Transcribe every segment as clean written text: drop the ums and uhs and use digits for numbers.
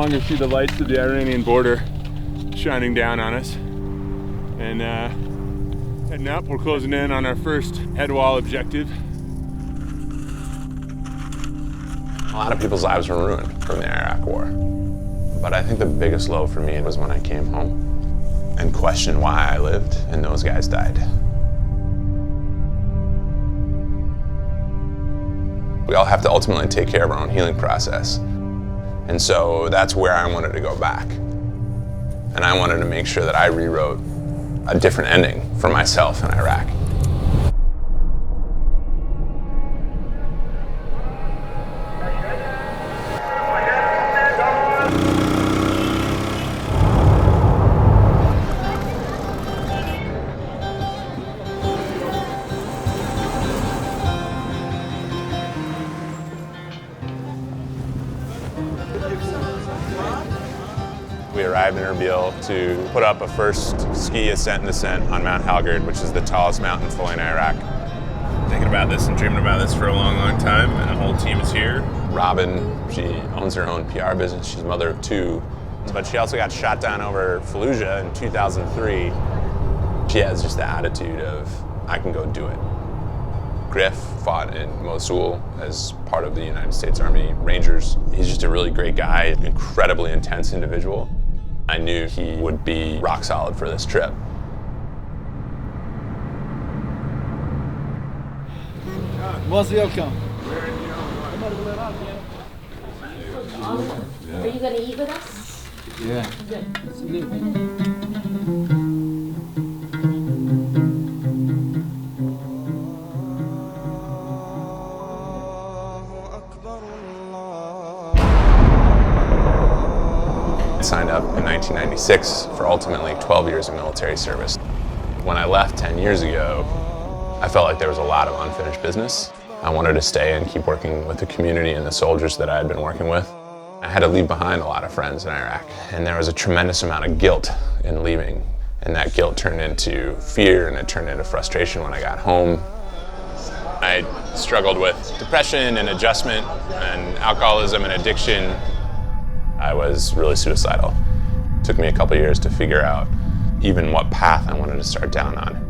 longer see the lights of the Iranian border shining down on us. And heading up, we're closing in on our first head wall objective. A lot of people's lives were ruined from the Iraq War. But I think the biggest low for me was when I came home and questioned why I lived and those guys died. We all have to ultimately take care of our own healing process. And so that's where I wanted to go back. And I wanted to make sure that I rewrote a different ending for myself in Iraq. We arrived in Erbil to put up a first ski ascent and descent on Mount Halgard, which is the tallest mountain fully in Iraq. Thinking about this and dreaming about this for a long, long time, and the whole team is here. Robin, she owns her own PR business. She's a mother of 2, but she also got shot down over Fallujah in 2003. She has just the attitude of, I can go do it. Griff fought in Mosul as part of the United States Army Rangers. He's just a really great guy, incredibly intense individual. I knew he would be rock solid for this trip. Most welcome. Are you going to eat with us? Yeah. Good. I signed up in 1996 for ultimately 12 years of military service. When I left 10 years ago, I felt like there was a lot of unfinished business. I wanted to stay and keep working with the community and the soldiers that I had been working with. I had to leave behind a lot of friends in Iraq, and there was a tremendous amount of guilt in leaving. And that guilt turned into fear, and it turned into frustration when I got home. I struggled with depression and adjustment and alcoholism and addiction. I was really suicidal. It took me a couple years to figure out even what path I wanted to start down on.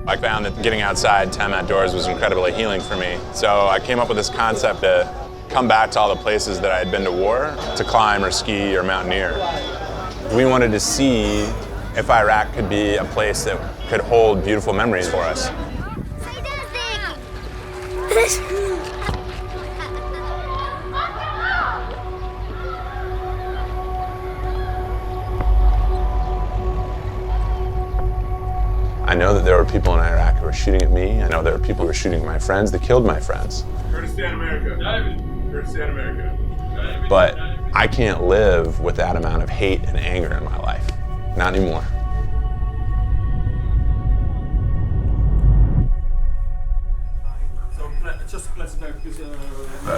I found that getting outside, time outdoors, was incredibly healing for me. So I came up with this concept to come back to all the places that I had been to war, to climb or ski or mountaineer. We wanted to see if Iraq could be a place that could hold beautiful memories for us. I know that there were people in Iraq who were shooting at me. I know there were people who were shooting at my friends that killed my friends. Kurdistan, America. Kurdistan, America. But I can't live with that amount of hate and anger in my life. Not anymore.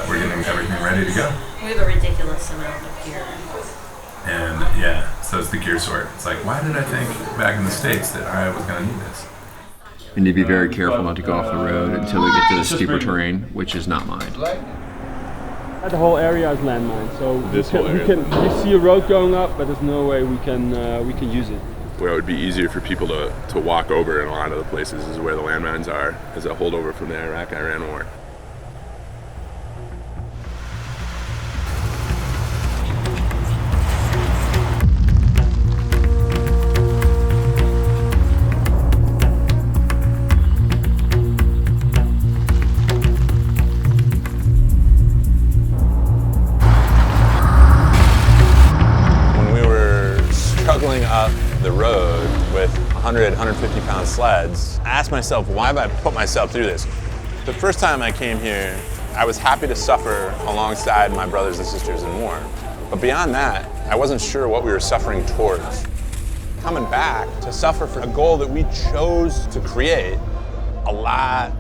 We're getting everything ready to go. We have a ridiculous amount of gear. And yeah, so it's the gear sort. It's like, why did I think back in the States that I was going to need this? We need to be very careful not to go off the road until we get to the steeper terrain, which is not mined. The whole area is landmined, so we see a road going up, but there's no way we can use it. Where it would be easier for people to walk over in a lot of the places is where the landmines are, as a holdover from the Iraq-Iran war. Struggling up the road with 100, 150 pound sleds, I asked myself, why have I put myself through this? The first time I came here, I was happy to suffer alongside my brothers and sisters in war. But beyond that, I wasn't sure what we were suffering towards. Coming back to suffer for a goal that we chose to create, a lot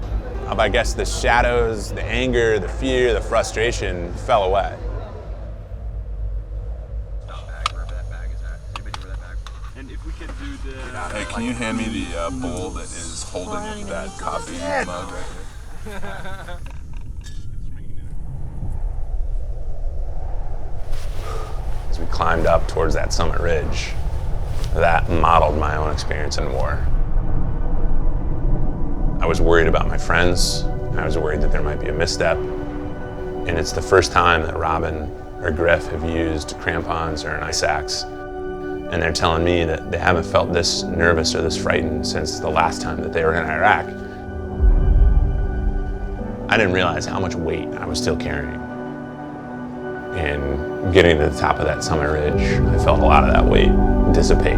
of, I guess, the shadows, the anger, the fear, the frustration fell away. Hey, can you hand me the bowl that is holding that coffee mug right there? climbed up towards that summit ridge, that modeled my own experience in war. I was worried about my friends. I was worried that there might be a misstep. And it's the first time that Robin or Griff have used crampons or an ice axe. And they're telling me that they haven't felt this nervous or this frightened since the last time that they were in Iraq. I didn't realize how much weight I was still carrying. And getting to the top of that summit ridge, I felt a lot of that weight dissipate.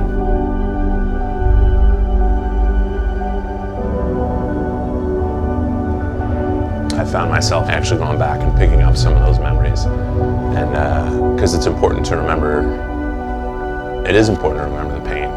I found myself actually going back and picking up some of those memories. And because it's important to remember, it is important to remember the pain.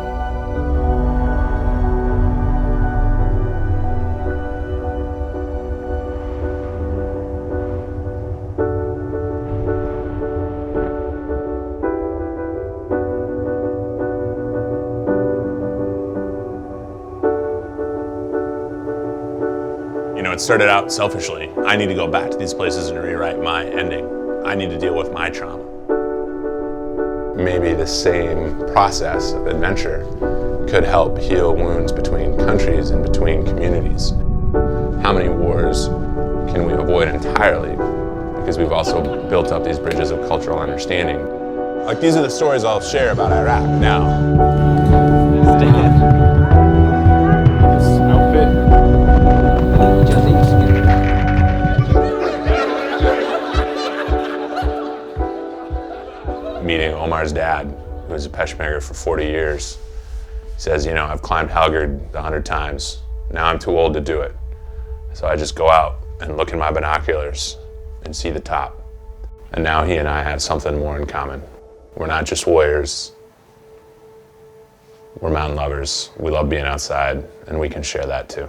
You know, it started out selfishly. I need to go back to these places and rewrite my ending. I need to deal with my trauma. Maybe the same process of adventure could help heal wounds between countries and between communities. How many wars can we avoid entirely because we've also built up these bridges of cultural understanding? Like, these are the stories I'll share about Iraq now. Meeting Omar's dad, who was a Peshmerga for 40 years, he says, you know, I've climbed Helgard 100 times. Now I'm too old to do it. So I just go out and look in my binoculars and see the top. And now he and I have something more in common. We're not just warriors. We're mountain lovers. We love being outside, and we can share that too.